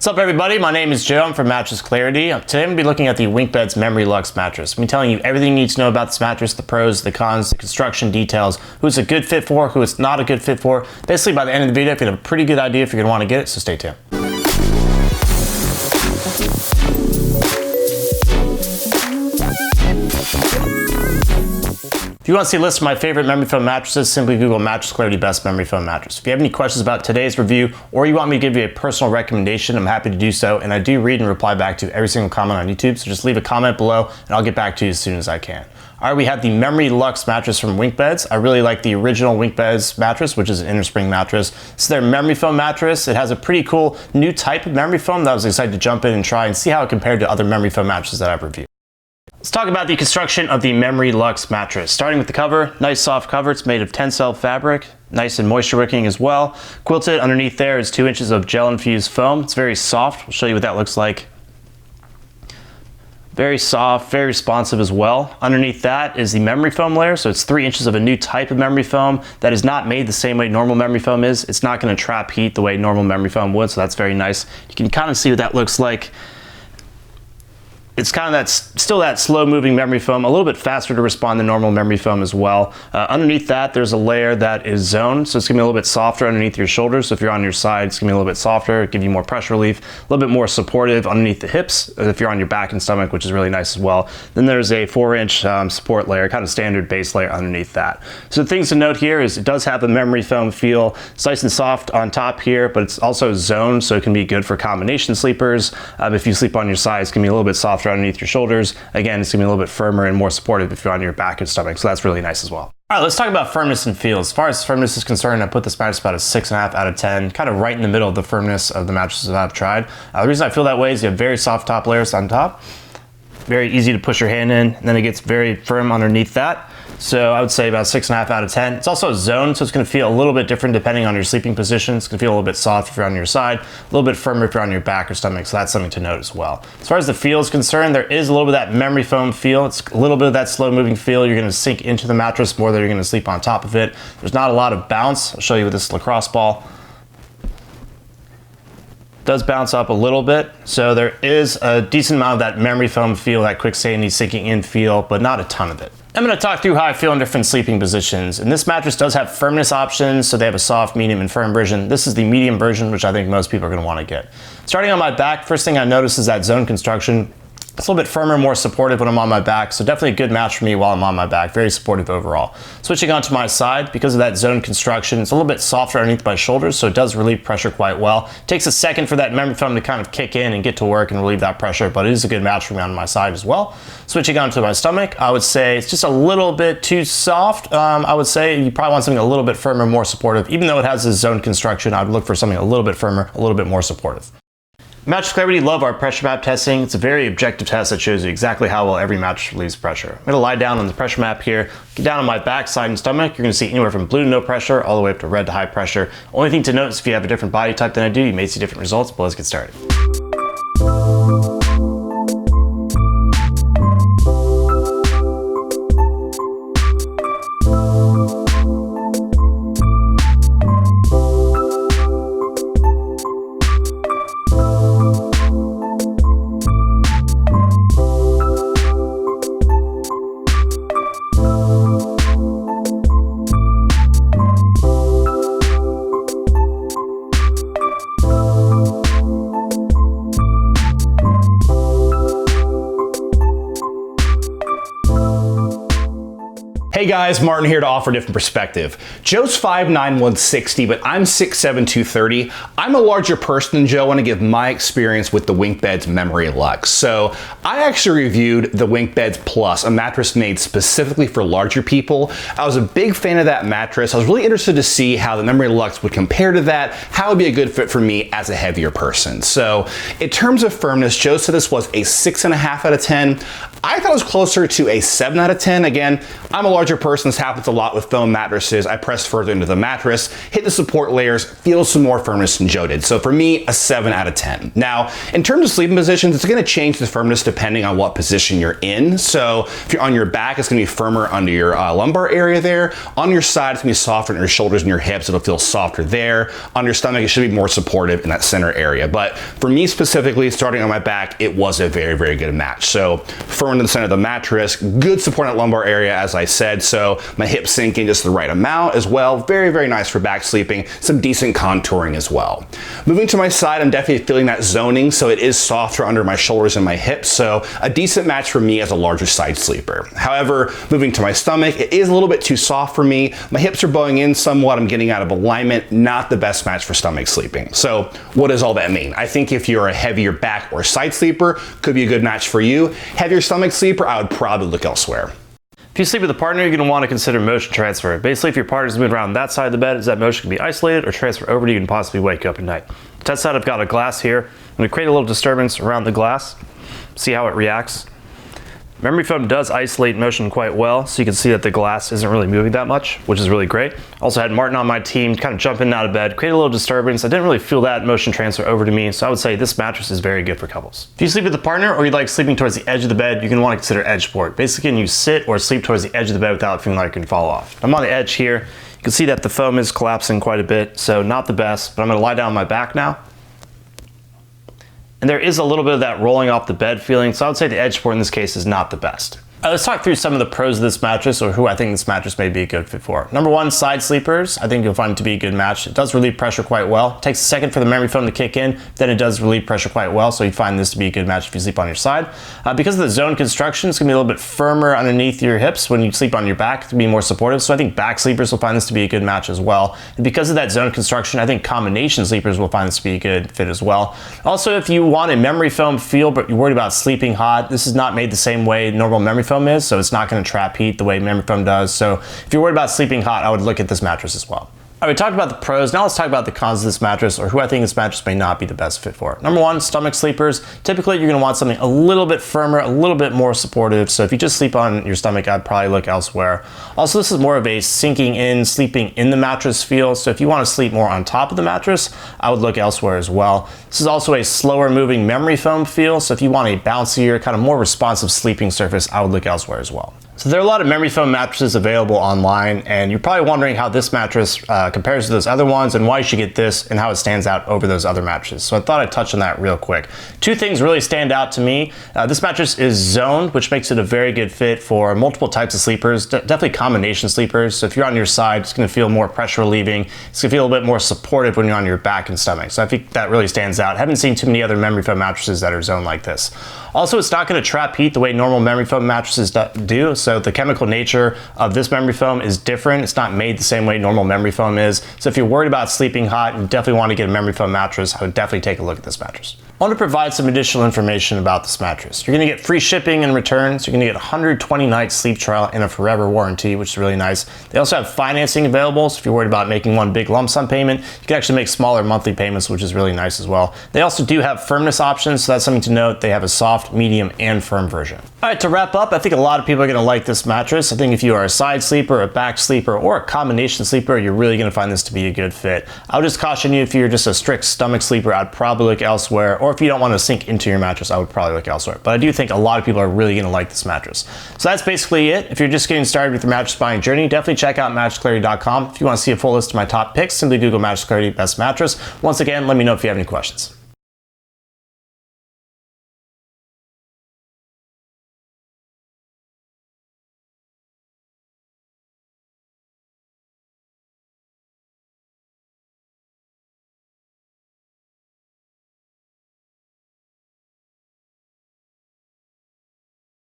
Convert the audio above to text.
What's up everybody, my name is Joe, I'm from Mattress Clarity. Today I'm going to be looking at the WinkBeds MemoryLux Mattress. I'm telling you everything you need to know about this mattress, the pros, the cons, the construction details, who it's a good fit for, who it's not a good fit for. Basically by the end of the video, you're going to have a pretty good idea if you're going to want to get it, so stay tuned. If you want to see a list of my favorite memory foam mattresses, simply Google Mattress Clarity Best Memory Foam Mattress. If you have any questions about today's review, or you want me to give you a personal recommendation, I'm happy to do so, and I do read and reply back to every single comment on YouTube, so just leave a comment below, and I'll get back to you as soon as I can. All right, we have the MemoryLux mattress from WinkBeds. I really like the original WinkBeds mattress, which is an inner spring mattress. This is their memory foam mattress. It has a pretty cool new type of memory foam that I was excited to jump in and try and see how it compared to other memory foam mattresses that I've reviewed. Let's talk about the construction of the MemoryLux mattress. Starting with the cover, nice soft cover. It's made of Tencel fabric, nice and moisture wicking as well. Quilted underneath there is 2 inches of gel infused foam. It's very soft. I'll show you what that looks like. Very soft, very responsive as well. Underneath that is the memory foam layer. So it's 3 inches of a new type of memory foam that is not made the same way normal memory foam is. It's not going to trap heat the way normal memory foam would. So that's very nice. You can kind of see what that looks like. It's kind of still that slow moving memory foam, a little bit faster to respond than normal memory foam as well. Underneath that, there's a layer that is zoned, so it's gonna be a little bit softer underneath your shoulders. So if you're on your side, it's gonna be a little bit softer, give you more pressure relief, a little bit more supportive underneath the hips, if you're on your back and stomach, which is really nice as well. Then there's a 4-inch support layer, kind of standard base layer underneath that. So the things to note here is it does have a memory foam feel. It's nice and soft on top here, but it's also zoned, so it can be good for combination sleepers. If you sleep on your side, it's gonna be a little bit softer underneath your shoulders. Again, it's gonna be a little bit firmer and more supportive if you're on your back and stomach, so that's really nice as well. All right, let's talk about firmness and feel. As far as firmness is concerned, I put this mattress about a 6.5 out of 10, kind of right in the middle of the firmness of the mattresses that I've tried. The reason I feel that way is you have very soft top layers on top, very easy to push your hand in, and then it gets very firm underneath that. So I would say about 6.5 out of 10. It's also zoned, so it's gonna feel a little bit different depending on your sleeping position. It's gonna feel a little bit soft if you're on your side, a little bit firmer if you're on your back or stomach, so that's something to note as well. As far as the feel is concerned, there is a little bit of that memory foam feel. It's a little bit of that slow moving feel. You're gonna sink into the mattress more than you're gonna sleep on top of it. There's not a lot of bounce. I'll show you with this lacrosse ball. Does bounce up a little bit, so there is a decent amount of that memory foam feel, that quick sandy sinking in feel, but not a ton of it. I'm going to talk through how I feel in different sleeping positions, and this mattress does have firmness options, so they have a soft, medium, and firm version. This is the medium version, which I think most people are going to want to get. Starting on my back, first thing I notice is that zone construction. It's a little bit firmer, more supportive when I'm on my back, so definitely a good match for me while I'm on my back. Very supportive overall. Switching onto my side, because of that zone construction, it's a little bit softer underneath my shoulders, so it does relieve pressure quite well. It takes a second for that memory foam to kind of kick in and get to work and relieve that pressure, but it is a good match for me on my side as well. Switching onto my stomach, I would say it's just a little bit too soft. I would say you probably want something a little bit firmer, more supportive. Even though it has this zone construction, I would look for something a little bit firmer, a little bit more supportive. Mattress Clarity love our pressure map testing. It's a very objective test that shows you exactly how well every mattress relieves pressure. I'm gonna lie down on the pressure map here, get down on my back, side, and stomach. You're gonna see anywhere from blue to no pressure, all the way up to red to high pressure. Only thing to note is if you have a different body type than I do, you may see different results, but let's get started. Hey guys, Martin here to offer a different perspective. Joe's 5'9", 160, but I'm 6'7", 230. I'm a larger person than Joe. I want to give my experience with the WinkBeds MemoryLux. So I actually reviewed the WinkBeds Plus, a mattress made specifically for larger people. I was a big fan of that mattress. I was really interested to see how the MemoryLux would compare to that, how it would be a good fit for me as a heavier person. So in terms of firmness, Joe said this was a 6.5 out of 10. I thought it was closer to a 7 out of 10. Again, I'm a larger larger person, this happens a lot with foam mattresses. I press further into the mattress, hit the support layers, feel some more firmness than Joe did. So for me, a 7 out of 10. Now, in terms of sleeping positions, it's gonna change the firmness depending on what position you're in. So if you're on your back, it's gonna be firmer under your lumbar area there. On your side, it's gonna be softer in your shoulders and your hips. It'll feel softer there. On your stomach, it should be more supportive in that center area. But for me specifically, starting on my back, it was a very, very good match. So firm in the center of the mattress, good support in that lumbar area, as I said. So my hips sink in just the right amount as well. Very, very nice for back sleeping. Some decent contouring as well. Moving to my side, I'm definitely feeling that zoning. So it is softer under my shoulders and my hips. So a decent match for me as a larger side sleeper. However, moving to my stomach, it is a little bit too soft for me. My hips are bowing in somewhat. I'm getting out of alignment. Not the best match for stomach sleeping. So what does all that mean? I think if you're a heavier back or side sleeper, could be a good match for you. Heavier stomach sleeper, I would probably look elsewhere. If you sleep with a partner, you're going to want to consider motion transfer. Basically, if your partner's moving around that side of the bed, that motion can be isolated or transfer over to you and possibly wake you up at night. To test that, I've got a glass here. I'm going to create a little disturbance around the glass, see how it reacts. Memory foam does isolate motion quite well, so you can see that the glass isn't really moving that much, which is really great. Also had Marten on my team kind of jump in and out of bed, create a little disturbance. I didn't really feel that motion transfer over to me, so I would say this mattress is very good for couples. If you sleep with a partner or you like sleeping towards the edge of the bed, you're going to want to consider edge support. Basically, when you sit or sleep towards the edge of the bed without feeling like you can fall off. I'm on the edge here. You can see that the foam is collapsing quite a bit, so not the best, but I'm going to lie down on my back now. And there is a little bit of that rolling off the bed feeling, so I would say the edge support in this case is not the best. Let's talk through some of the pros of this mattress, or who I think this mattress may be a good fit for. Number one, side sleepers. I think you'll find it to be a good match. It does relieve pressure quite well. It takes a second for the memory foam to kick in, then it does relieve pressure quite well, so you find this to be a good match if you sleep on your side. Because of the zone construction, it's gonna be a little bit firmer underneath your hips when you sleep on your back to be more supportive, so I think back sleepers will find this to be a good match as well. And because of that zone construction, I think combination sleepers will find this to be a good fit as well. Also, if you want a memory foam feel, but you're worried about sleeping hot, this is not made the same way normal memory foam is, so it's not going to trap heat the way memory foam does. So if you're worried about sleeping hot, I would look at this mattress as well. All right, we talked about the pros. Now let's talk about the cons of this mattress, or who I think this mattress may not be the best fit for. Number one, stomach sleepers. Typically, you're going to want something a little bit firmer, a little bit more supportive. So if you just sleep on your stomach, I'd probably look elsewhere. Also, this is more of a sinking in, sleeping in the mattress feel. So if you want to sleep more on top of the mattress, I would look elsewhere as well. This is also a slower moving memory foam feel. So if you want a bouncier, kind of more responsive sleeping surface, I would look elsewhere as well. So there are a lot of memory foam mattresses available online, and you're probably wondering how this mattress compares to those other ones and why you should get this and how it stands out over those other mattresses. So I thought I'd touch on that real quick. Two things really stand out to me. This mattress is zoned, which makes it a very good fit for multiple types of sleepers, definitely combination sleepers. So if you're on your side, it's going to feel more pressure relieving. It's going to feel a little bit more supportive when you're on your back and stomach. So I think that really stands out. I haven't seen too many other memory foam mattresses that are zoned like this. Also, it's not going to trap heat the way normal memory foam mattresses do. So the chemical nature of this memory foam is different. It's not made the same way normal memory foam is. So if you're worried about sleeping hot, you definitely want to get a memory foam mattress. I would definitely take a look at this mattress. I want to provide some additional information about this mattress. You're going to get free shipping and returns. You're going to get a 120 night sleep trial and a forever warranty, which is really nice. They also have financing available, so if you're worried about making one big lump sum payment, you can actually make smaller monthly payments, which is really nice as well. They also do have firmness options, so that's something to note. They have a soft, medium, and firm version. All right, to wrap up, I think a lot of people are going to like this mattress. I think if you are a side sleeper, a back sleeper, or a combination sleeper, you're really going to find this to be a good fit. I would just caution you, if you're just a strict stomach sleeper, I'd probably look elsewhere, or if you don't want to sink into your mattress, I would probably look elsewhere. But I do think a lot of people are really going to like this mattress. So that's basically it. If you're just getting started with your mattress buying journey, definitely check out mattressklarity.com. If you want to see a full list of my top picks, simply Google Mattress Clarity Best Mattress. Once again, let me know if you have any questions.